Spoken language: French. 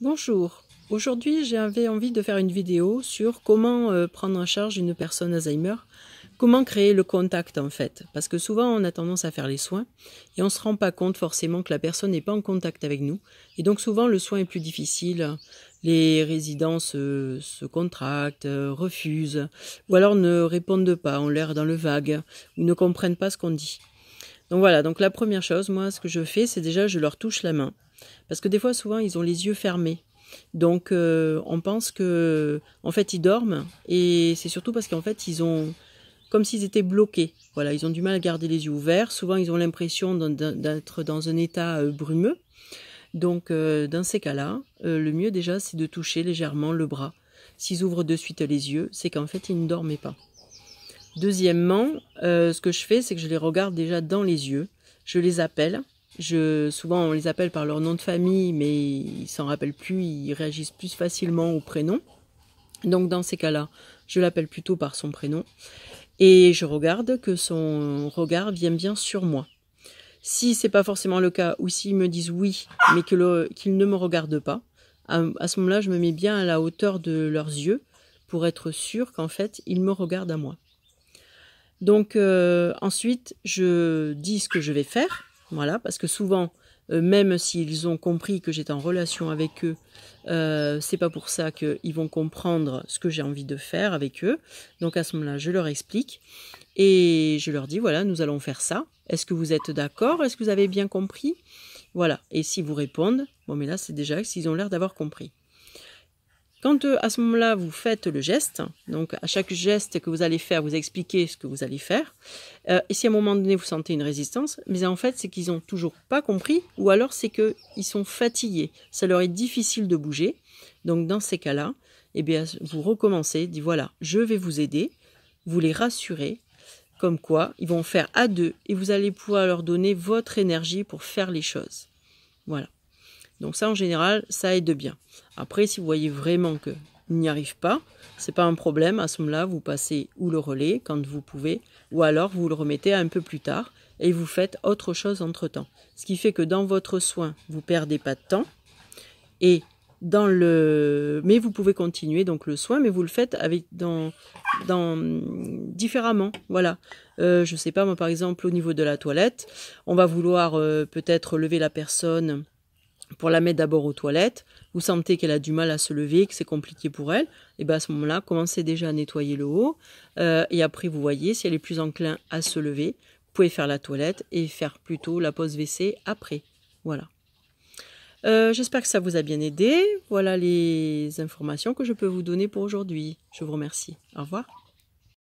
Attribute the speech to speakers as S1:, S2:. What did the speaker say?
S1: Bonjour, aujourd'hui j'avais envie de faire une vidéo sur comment prendre en charge une personne Alzheimer, comment créer le contact en fait, parce que souvent on a tendance à faire les soins et on ne se rend pas compte forcément que la personne n'est pas en contact avec nous et donc souvent le soin est plus difficile, les résidents se contractent, refusent ou alors ne répondent pas, ont l'air dans le vague ou ne comprennent pas ce qu'on dit. Donc voilà, donc la première chose, moi ce que je fais c'est déjà je leur touche la main. Parce que des fois, souvent, ils ont les yeux fermés. Donc, on pense que, en fait, ils dorment. Et c'est surtout parce qu'en fait, ils ont, comme s'ils étaient bloqués. Voilà, ils ont du mal à garder les yeux ouverts. Souvent, ils ont l'impression d'être dans un état brumeux. Donc, dans ces cas-là, le mieux déjà, c'est de toucher légèrement le bras. S'ils ouvrent de suite les yeux, c'est qu'en fait, ils ne dormaient pas. Deuxièmement, ce que je fais, c'est que je les regarde déjà dans les yeux. Je les appelle. Souvent, on les appelle par leur nom de famille, mais ils s'en rappellent plus, ils réagissent plus facilement au prénom. Donc, dans ces cas-là, je l'appelle plutôt par son prénom. Et je regarde que son regard vient bien sur moi. Si c'est pas forcément le cas, ou s'ils me disent oui, mais qu'ils ne me regardent pas, à ce moment-là, je me mets bien à la hauteur de leurs yeux pour être sûr qu'en fait, ils me regardent à moi. Donc, ensuite, je dis ce que je vais faire. Voilà, parce que souvent, même s'ils ont compris que j'étais en relation avec eux, c'est pas pour ça qu'ils vont comprendre ce que j'ai envie de faire avec eux. Donc à ce moment-là, je leur explique et je leur dis voilà, nous allons faire ça. Est-ce que vous êtes d'accord? Est-ce que vous avez bien compris? Voilà. Et s'ils vous répondent, bon, mais là, c'est déjà s'ils ont l'air d'avoir compris. Quand à ce moment-là, vous faites le geste, donc à chaque geste que vous allez faire, vous expliquez ce que vous allez faire. Et si à un moment donné, vous sentez une résistance, mais en fait, c'est qu'ils n'ont toujours pas compris, ou alors c'est qu'ils sont fatigués. Ça leur est difficile de bouger. Donc dans ces cas-là, eh bien, vous recommencez, dites voilà, je vais vous aider, vous les rassurez, comme quoi ils vont faire à deux, et vous allez pouvoir leur donner votre énergie pour faire les choses. Voilà. Donc ça, en général, ça aide bien. Après, si vous voyez vraiment qu'il n'y arrive pas, c'est pas un problème. À ce moment-là, vous passez ou le relais quand vous pouvez, ou alors vous le remettez un peu plus tard et vous faites autre chose entre-temps. Ce qui fait que dans votre soin, vous perdez pas de temps et mais vous pouvez continuer donc le soin, mais vous le faites différemment. Voilà. Je sais pas, moi par exemple au niveau de la toilette, on va vouloir peut-être lever la personne pour la mettre d'abord aux toilettes, vous sentez qu'elle a du mal à se lever, que c'est compliqué pour elle, et bien à ce moment-là, commencez déjà à nettoyer le haut, et après vous voyez, si elle est plus enclin à se lever, vous pouvez faire la toilette et faire plutôt la pause WC après. Voilà. J'espère que ça vous a bien aidé. Voilà les informations que je peux vous donner pour aujourd'hui. Je vous remercie. Au revoir.